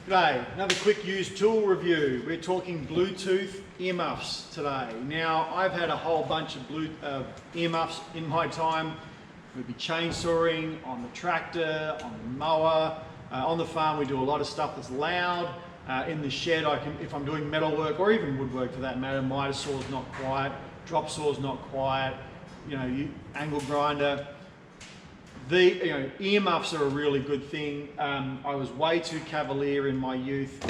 G'day, another quick used tool review. We're talking Bluetooth earmuffs today. Now, I've had a whole bunch of earmuffs in my time. We'd be chainsawing, on the tractor, on the mower. On the farm we do a lot of stuff that's loud. In the shed, if I'm doing metal work or even woodwork for that matter, miter saw's not quiet, drop saw's not quiet, angle grinder. Earmuffs are a really good thing. I was way too cavalier in my youth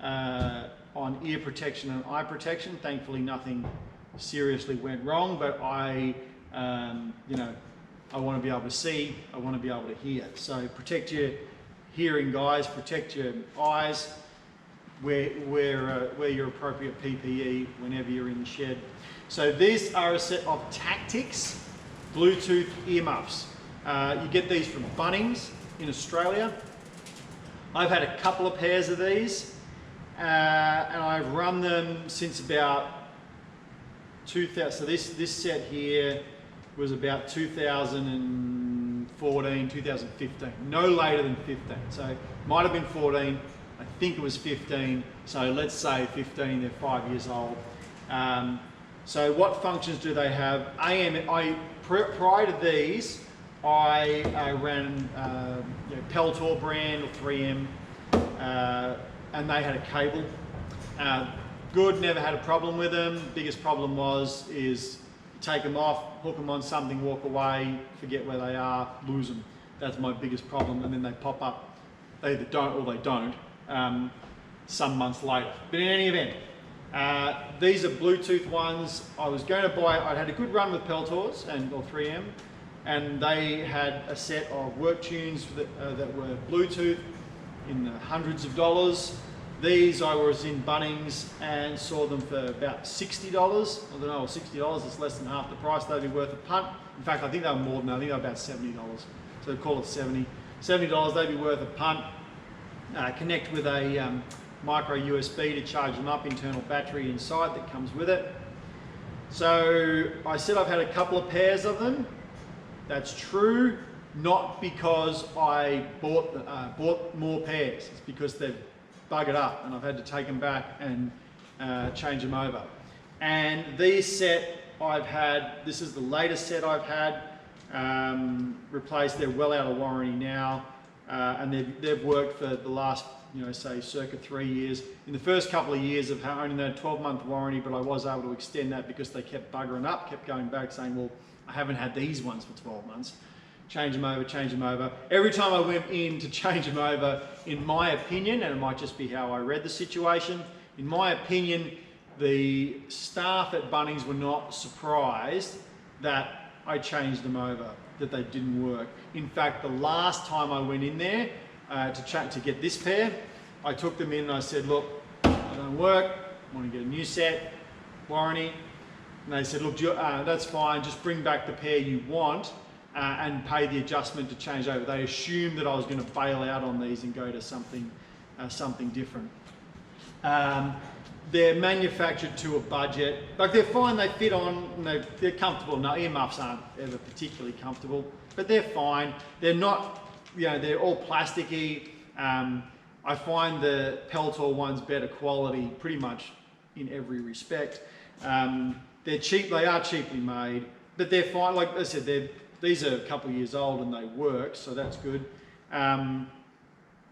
on ear protection and eye protection. Thankfully, nothing seriously went wrong, but I want to be able to see, I want to be able to hear. So protect your hearing, guys, protect your eyes, wear your appropriate PPE whenever you're in the shed. So these are a set of Tactix Bluetooth earmuffs. You get these from Bunnings in Australia. I've had a couple of pairs of these and I've run them since about 2000. So this set here was about 2014, 2015, no later than 15. So it might have been 14, I think it was 15. So let's say 15, they're 5 years old. So what functions do they have? Prior to these, I ran Peltor brand or 3M, and they had a cable. Good, never had a problem with them. Biggest problem is take them off, hook them on something, walk away, forget where they are, lose them. That's my biggest problem, and then they pop up. They either don't or they don't, some months later. But in any event, these are Bluetooth ones. I was going to buy, I'd had a good run with Peltors or 3M, and they had a set of work tunes that were Bluetooth in the hundreds of dollars. These I was in Bunnings and saw them for about $60. I don't know, $60 is less than half the price. They'd be worth a punt. In fact, I think they were more than that. I think they were about $70. So call it $70. $70, they'd be worth a punt. Connect with a micro USB to charge them up, internal battery inside that comes with it. So I said I've had a couple of pairs of them. That's true, not because I bought more pairs. It's because they've buggered up and I've had to take them back and change them over. And these set I've had, this is the latest set I've had, replaced. They're well out of warranty now, and they've worked for the last, say circa 3 years. In the first couple of years I've only had a 12-month warranty, but I was able to extend that because they kept buggering up, kept going back saying, well, I haven't had these ones for 12 months. Change them over, change them over. Every time I went in to change them over, in my opinion, and it might just be how I read the situation, in my opinion, the staff at Bunnings were not surprised that I changed them over, that they didn't work. In fact, the last time I went in there to get this pair, I took them in and I said, look, they don't work, I want to get a new set, warranty. And they said, look, that's fine, just bring back the pair you want and pay the adjustment to change over. They assumed that I was going to bail out on these and go to something different. They're manufactured to a budget. Like, they're fine, they fit on, they're comfortable. No, earmuffs aren't ever particularly comfortable, but they're fine. They're not, they're all plasticky. I find the Peltor ones better quality pretty much in every respect. They're cheap, they are cheaply made, but they're fine. Like I said, these are a couple of years old and they work, so that's good.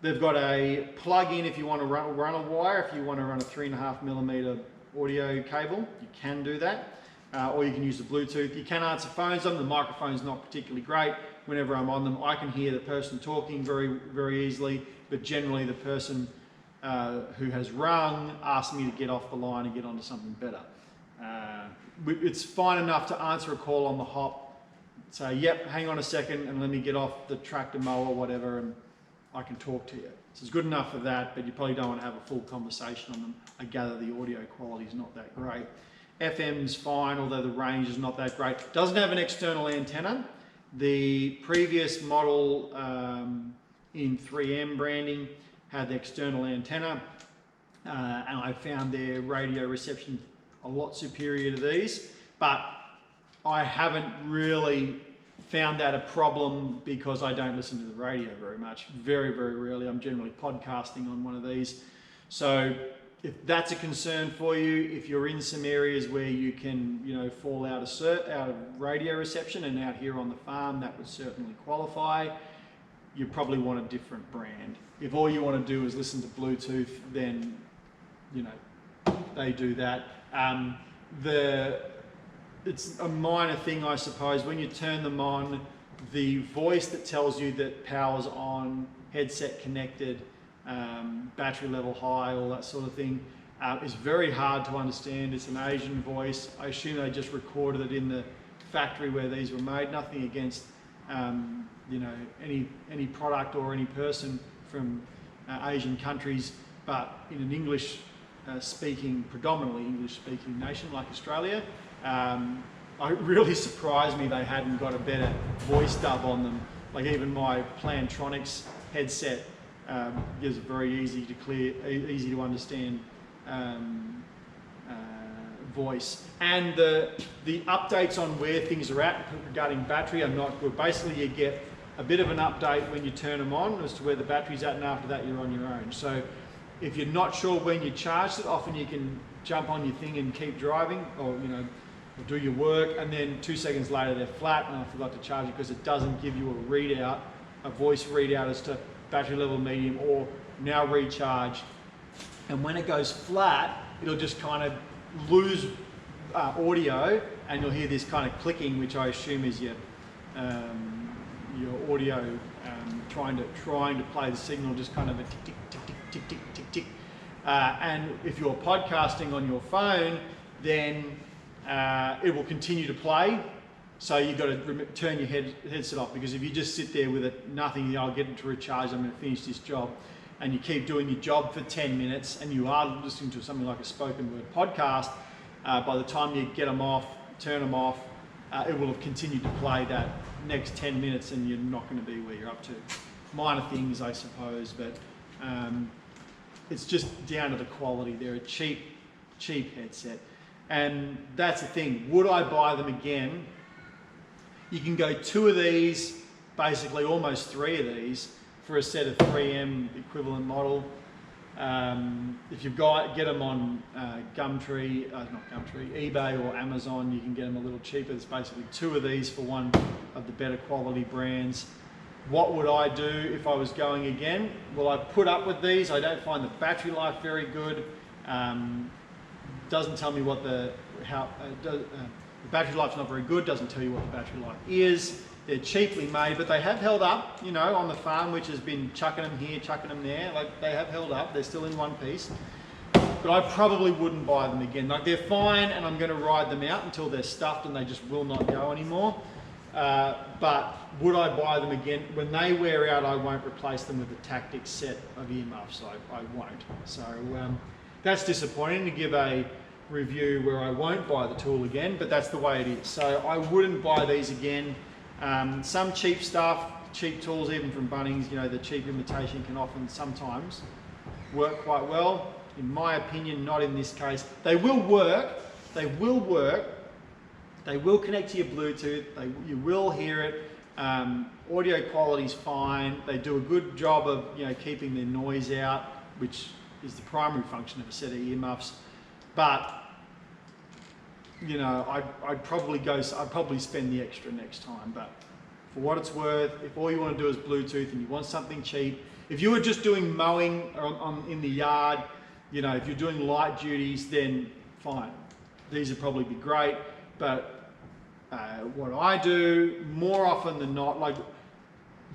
They've got a plug-in if you want to run a wire. If you want to run a 3.5mm audio cable, you can do that. Or you can use the Bluetooth. You can answer phones on them. The microphone's not particularly great. Whenever I'm on them, I can hear the person talking very, very easily, but generally the person who has rung asks me to get off the line and get onto something better. It's fine enough to answer a call on the hop, say, yep, hang on a second and let me get off the tractor mower or whatever and I can talk to you. So it's good enough for that, but you probably don't want to have a full conversation on them. I gather the audio quality is not that great. FM's fine, although the range is not that great. Doesn't have an external antenna. The previous model in 3M branding had the external antenna, and I found their radio reception a lot superior to these, but I haven't really found that a problem because I don't listen to the radio very much. Very, very rarely. I'm generally podcasting on one of these. So if that's a concern for you, if you're in some areas where you can, fall out of radio reception and out here on the farm, that would certainly qualify. You probably want a different brand. If all you want to do is listen to Bluetooth, then, they do that. It's a minor thing, I suppose. When you turn them on, the voice that tells you that power's on, headset connected, battery level high, all that sort of thing, is very hard to understand. It's an Asian voice. I assume they just recorded it in the factory where these were made. Nothing against any product or any person from Asian countries, but in an English predominantly English speaking nation like Australia, it really surprised me they hadn't got a better voice dub on them. Like even my Plantronics headset gives a very easy to understand voice. And the updates on where things are at regarding battery are not good. Basically, you get a bit of an update when you turn them on as to where the battery's at, and after that you're on your own. So if you're not sure when you charged it, often you can jump on your thing and keep driving, or or do your work, and then 2 seconds later they're flat and I forgot to charge it, because it doesn't give you a voice readout as to battery level medium or now recharge. And when it goes flat, it'll just kind of lose audio, and you'll hear this kind of clicking, which I assume is your audio trying to play the signal, just kind of a tick tick tick tick tick tick tick tick. And if you're podcasting on your phone, then it will continue to play. So you've got to turn your headset off, because if you just sit there with it, nothing, I'll get it to recharge, I'm going to finish this job, and you keep doing your job for 10 minutes and you are listening to something like a spoken word podcast, by the time you get them off, turn them off, it will have continued to play that next 10 minutes and you're not going to be where you're up to. Minor things, I suppose, but it's just down to the quality. They're a cheap headset. And that's the thing. Would I buy them again? You can go 2 of these, basically almost 3 of these, for a set of 3M equivalent model. If you've get them on eBay or Amazon, you can get them a little cheaper. It's basically 2 of these for one of the better quality brands. What would I do if I was going again? Well, I put up with these. I don't find the battery life very good. Doesn't tell me what the battery life's not very good. Doesn't tell you what the battery life is. They're cheaply made, but they have held up, on the farm, which has been chucking them here, chucking them there. Like, they have held up. They're still in one piece. But I probably wouldn't buy them again. Like, they're fine, and I'm going to ride them out until they're stuffed and they just will not go anymore. But would I buy them again? When they wear out, I won't replace them with a Tactix set of earmuffs. I won't. So that's disappointing to give a review where I won't buy the tool again, but that's the way it is. So I wouldn't buy these again. Some cheap stuff, cheap tools, even from Bunnings, the cheap imitation can often sometimes work quite well. In my opinion, not in this case. They will work. They will work. They will connect to your Bluetooth. You will hear it. Audio quality's fine. They do a good job of keeping their noise out, which is the primary function of a set of earmuffs. But I'd probably spend the extra next time. But for what it's worth, if all you want to do is Bluetooth and you want something cheap, if you were just doing mowing in the yard, if you're doing light duties, then fine. These would probably be great. But what I do more often than not, like,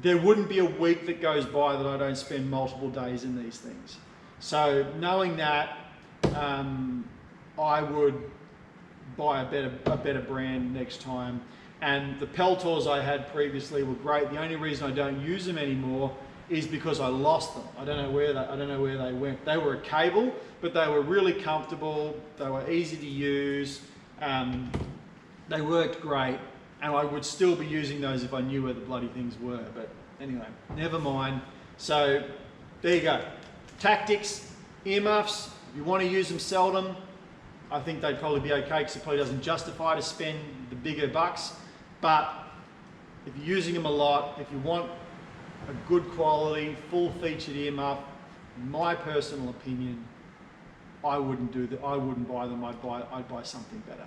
there wouldn't be a week that goes by that I don't spend multiple days in these things. So knowing that, I would buy a better brand next time. And the Peltors I had previously were great. The only reason I don't use them anymore is because I lost them. I don't know where they went. They were a cable, but they were really comfortable. They were easy to use. They worked great, and I would still be using those if I knew where the bloody things were. But anyway, never mind. So there you go. Tactix earmuffs. If you want to use them seldom, I think they'd probably be okay, because it probably doesn't justify to spend the bigger bucks. But if you're using them a lot, if you want a good quality, full-featured earmuff, in my personal opinion, I wouldn't do that. I wouldn't buy them. I'd buy something better.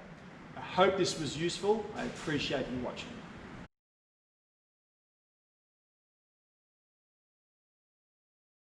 I hope this was useful. I appreciate you watching.